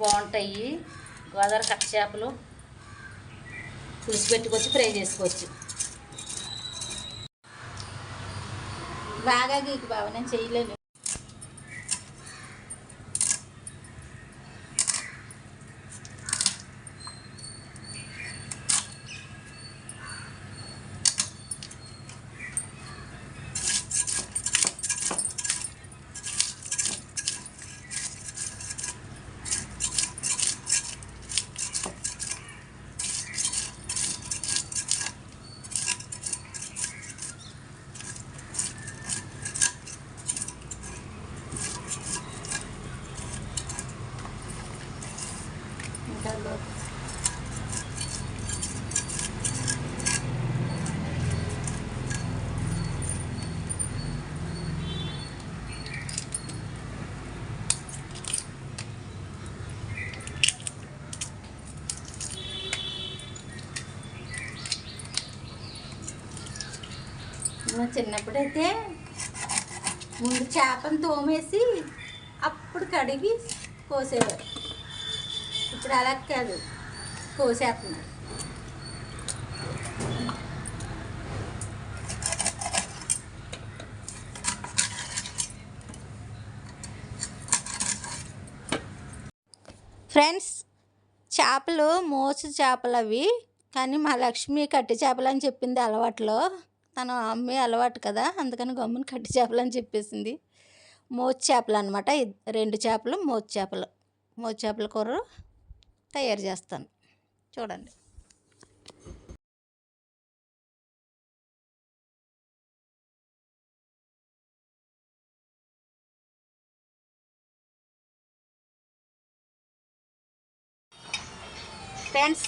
బాగుంటాయి. గోదావరి కట్ట చేపలు పులుసు పెట్టుకొచ్చి ఫ్రై చేసుకోవచ్చు. బాగా గీకు బాబా, నేను చేయలేను. చిన్నప్పుడైతే ముందు చేపను తోమేసి అప్పుడు కడిగి కోసేవారు. ఇప్పుడు అలా కాదు, కోసేస్తున్నారు. ఫ్రెండ్స్, చేపలు మోసు చేపలు అవి, కానీ మా లక్ష్మి కట్టి చేపలు అని చెప్పింది అలవాట్లో. తను అమ్మే అలవాటు కదా, అందుకని గమ్మున కట్టి చేపలు అని చెప్పేసింది. మోసు చేపలు అనమాట, 2 చేపలు మోసు చేపలు. మోసు చేపల కూర తయారు చేస్తాను, చూడండి. ఫ్రెండ్స్,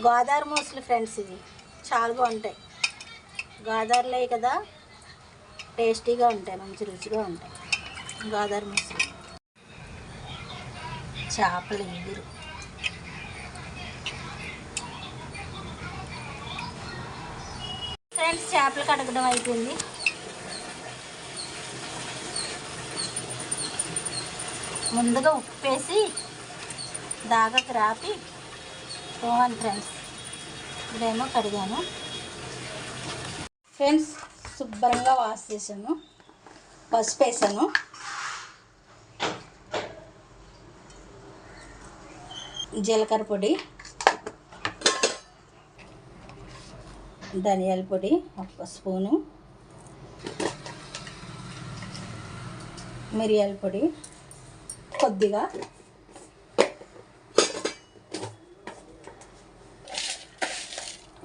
గోదావరి మోసులు ఫ్రెండ్స్, ఇవి చాలా బాగుంటాయి. గోదావరిలో కదా, టేస్టీగా ఉంటాయి, మంచి రుచిగా ఉంటాయి గోదావరి మోసులు. చేపలు ఎగురు ఫ్రెండ్స్, చేపలు కడగడం అయిపోయింది. ముందుగా ఉప్పేసి దాగకు రాపి పోవాలి ఫ్రెండ్స్. ఇదేమో కడిగాను ఫ్రెండ్స్, శుభ్రంగా వాష్ చేశాను. పసుపు వేసాను, జీలకర్ర పొడి, ధనియాల పొడి 1 స్పూను, మిరియాల పొడి కొద్దిగా,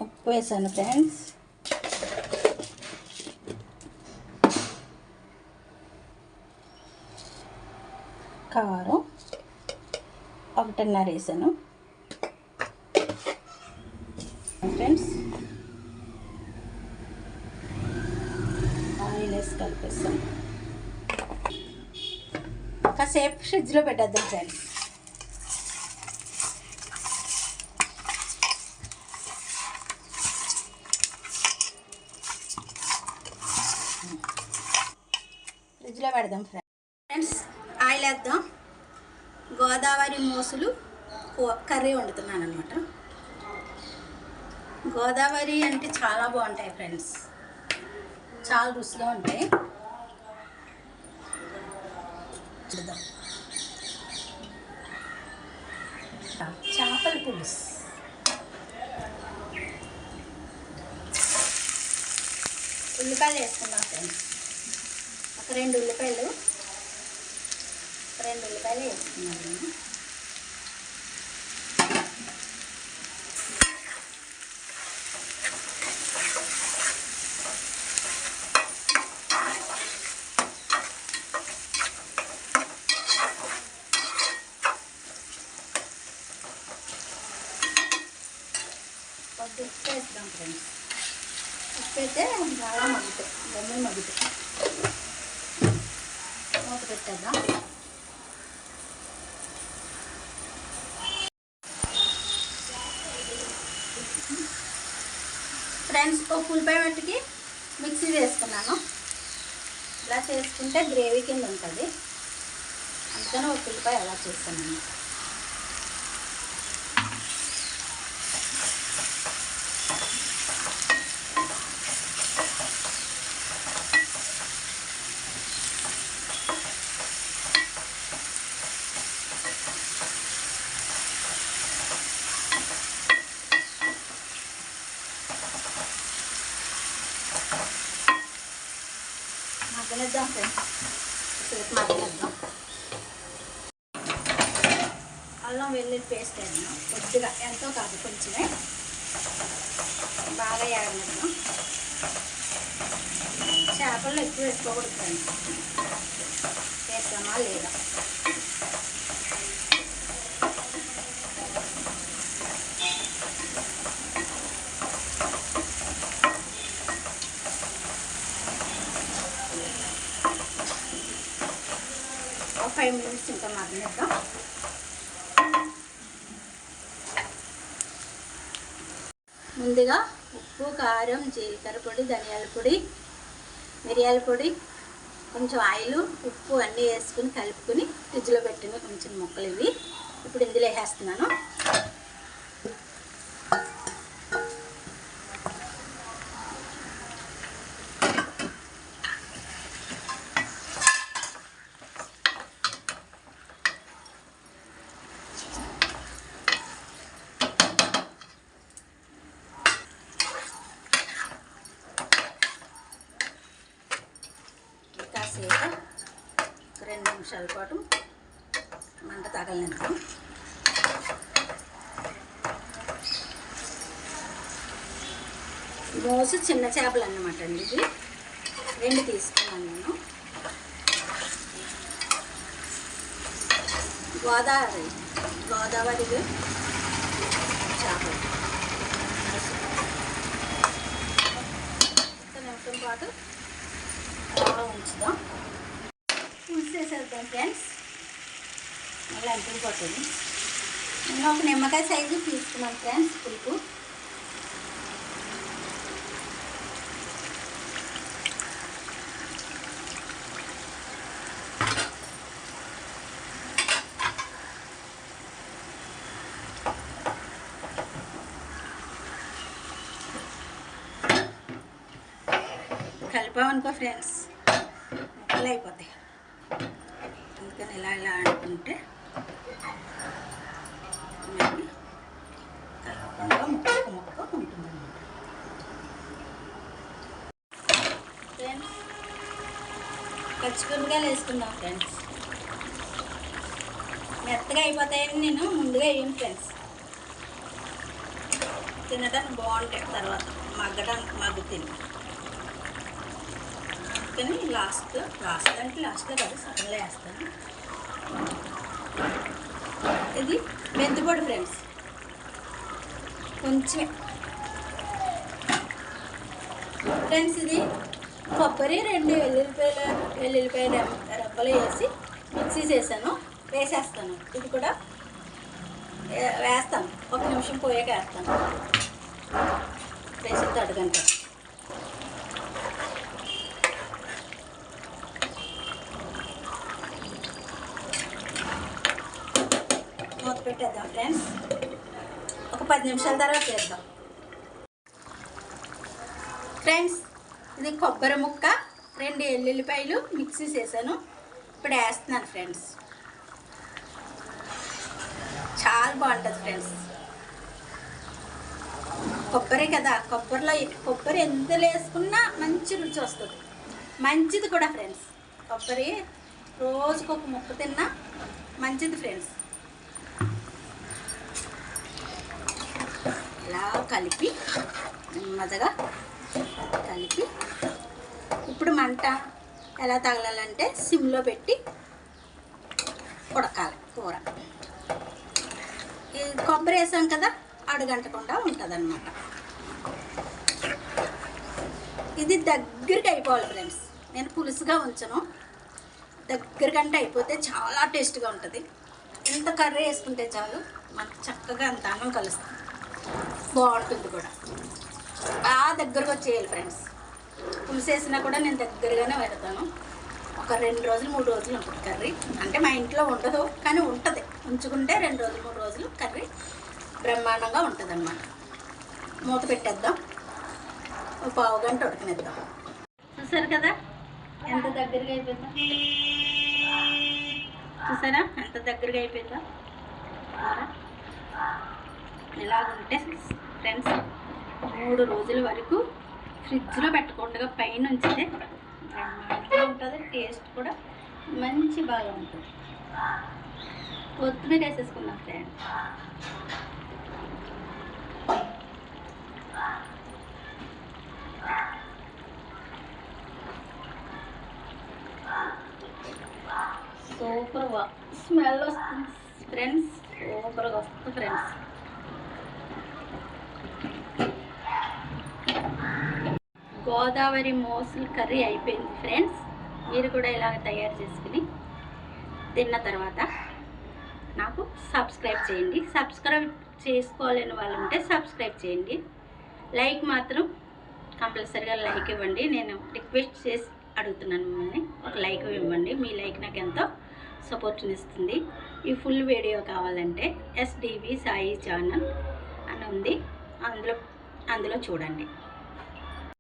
ఉప్పు వేసాను ఫ్రెండ్స్. కారం 1.5 వేసాను ఫ్రెండ్స్. ఆయిల్ వేసి కలిపేస్తాను. కాసేపు ఫ్రిడ్జ్లో పెట్టేద్దాం ఫ్రెండ్స్. ఫ్రిడ్జ్లో పెడదాం ఫ్రెండ్స్. ఆయిల్ వేద్దాం. గోదావరి మోసులు కర్రీ వండుతున్నాను అనమాట. గోదావరి అంటే చాలా బాగుంటాయి ఫ్రెండ్స్, చాలా రుచిగా ఉంటాయి. చూద్దాం. చేపల పులుసు, ఉల్లిపాయలు వేసుకుందాం ఫ్రెండ్స్. ఒక 2 ఉల్లిపాయలు వేసుకున్నాను. ఉప్పు వేద్దాం ఫ్రెండ్స్. ఉప్పు అయితే బాగా మగ్గుతాయి, గమ్మున మగ్గుతాయి. మూత పెట్టేద్దాం. ఫ్రెండ్స్, ఒక ఉల్లిపాయ మట్టికి మిక్సీ వేసుకున్నాను. ఇలా చేసుకుంటే గ్రేవీ కింద ఉంటుంది, అందుకని ఒక ఉల్లిపాయ అలా చేస్తాను. అల్లం వెల్లుల్లి పేస్ట్ వేద్దాం కొద్దిగా, ఎంతో కాదు కొంచెమే, బాగా ఏగనిద్దాం. చేపల్లో ఎక్కువ వేసుకోకూడదండి, వేస్తామా లేదా. ఒక 5 minutes ఇంకా మగ్గనిద్దాం. ముందుగా ఉప్పు, కారం, జీలకర్ర పొడి, ధనియాల పొడి, మిరియాల పొడి, కొంచెం ఆయిల్, ఉప్పు అన్నీ వేసుకుని కలుపుకొని ఫ్రిడ్జ్లో పెట్టిన కొంచెం ముక్కలు ఇవి ఇప్పుడు ఇందులో వేసేస్తున్నాను. కాసేపు 2 నిమిషాల పాటు మంట తగలనిద్దాం. మోసు చిన్న చేపలు అన్నమాట అండి, ఇది 2 తీసుకున్నాను నేను. గోదావరి చేపలు. ఒక నిమిషం పాటు ఉంచుదాం, ఉంచేసేద్దాం ఫ్రెండ్స్. మళ్ళీ అంటుకు పడుతుంది. నేను ఒక నిమ్మకాయ సైజు తీసుకున్నాను ఫ్రెండ్స్ పులుపు. కలిపామనుకో ఫ్రెండ్స్ ముక్కలు అయిపోతాయి, అందుకని ఇలా ఇలా అనుకుంటే కలపకుండా ముక్క ఉంటుంది ఫ్రెండ్స్. పచ్చిమిరపకాయలు వేసుకుందాం ఫ్రెండ్స్. మెత్తగా అయిపోతాయని నేను ముందుగా వేయను ఫ్రెండ్స్, తినడానికి బాగుంటాయి తర్వాత మగ్గడానికి మగ్గుతుంది. కానీ లాస్ట్లో కాదు సగంలో వేస్తాను. ఇది మెంతిపొడి ఫ్రెండ్స్, కొంచెం ఫ్రెండ్స్. ఇది కొబ్బరి 2 వెల్లుల్లిపాయలు రెబ్బలు వేసి మిక్సీ వేసేస్తాను. ఇది కూడా వేస్తాను, 1 నిమిషం పోయాక వేస్తాను. వేసి తడగంట మూత పెట్టేద్దాం ఫ్రెండ్స్. ఒక 10 నిమిషాల తర్వాత చేద్దాం ఫ్రెండ్స్. ఇది కొబ్బరి ముక్క, 2 వెల్లుల్లిపాయలు మిక్సీ చేశాను, ఇప్పుడు వేస్తున్నాను ఫ్రెండ్స్. చాలా బాగుంటుంది ఫ్రెండ్స్. కొబ్బరి కదా, కొబ్బరి ఎంత వేసుకున్నా మంచి రుచి వస్తుంది, మంచిది కూడా ఫ్రెండ్స్. కొబ్బరి రోజుకొక ముక్క తిన్నా మంచిది ఫ్రెండ్స్. ఇలా కలిపి నెమ్మదిగా కలిపి ఇప్పుడు మంట ఎలా తగలాలంటే సిమ్లో పెట్టి ఉడకాలి కూర. ఈ కొబ్బరి వేసాం కదా, అడుగంటకుండా ఉంటుంది అన్నమాట. ఇది దగ్గరికి అయిపోవాలి ఫ్రెండ్స్. నేను పులుసుగా ఉంచను, దగ్గరకంటే అయిపోతే చాలా టేస్ట్గా ఉంటుంది. ఎంత కర్రీ వేసుకుంటే చాలు మనకు చక్కగా అంత అన్నం కలుస్తుంది, బాగుంటుంది కూడా. బాగా దగ్గరకు వచ్చేయాలి ఫ్రెండ్స్. పులుసు వేసినా కూడా నేను దగ్గరగానే పెడతాను. ఒక 2 రోజులు 3 రోజులు ఉంటుంది కర్రీ. అంటే మా ఇంట్లో ఉండదు కానీ ఉంటుంది, ఉంచుకుంటే 2 రోజులు 3 రోజులు కర్రీ బ్రహ్మాండంగా ఉంటుంది అన్నమాట. మూత పెట్టేద్దాం, ఒక 1/2 గంట ఉడకనిద్దాం. చూసారు కదా ఎంత దగ్గరగా అయిపోయిందా, చూసారా ఎంత దగ్గరగా అయిపోయిందా. ఇలాగుంటే ఫ్రెండ్స్ 3 రోజుల వరకు ఫ్రిడ్జ్లో పెట్టకుండా పైన ఉంచితే బ్రహ్మాండంగా ఉంటుంది, టేస్ట్ కూడా మంచి బాగా ఉంటుంది. కొత్తిమీర వేసేసుకున్నాం ఫ్రెండ్స్. సూపర్గా స్మెల్ వస్తుంది ఫ్రెండ్స్, సూపర్గా వస్తుంది ఫ్రెండ్స్. గోదావరి మోసలు కర్రీ అయిపోయింది ఫ్రెండ్స్. మీరు కూడా ఇలాగ తయారు చేసుకుని తిన్న తర్వాత నాకు సబ్స్క్రైబ్ చేయండి. సబ్స్క్రైబ్ చేసుకోవాలని వాళ్ళు ఉంటే సబ్స్క్రైబ్ చేయండి. లైక్ మాత్రం కంపల్సరీగా లైక్ ఇవ్వండి. నేను రిక్వెస్ట్ చేసి అడుగుతున్నాను మిమ్మల్ని, ఒక లైక్ ఇవ్వండి. మీ లైక్ నాకు ఎంతో సపోర్ట్ని ఇస్తుంది. ఈ ఫుల్ వీడియో కావాలంటే SDV సాయి ఛానల్ అని ఉంది, అందులో చూడండి.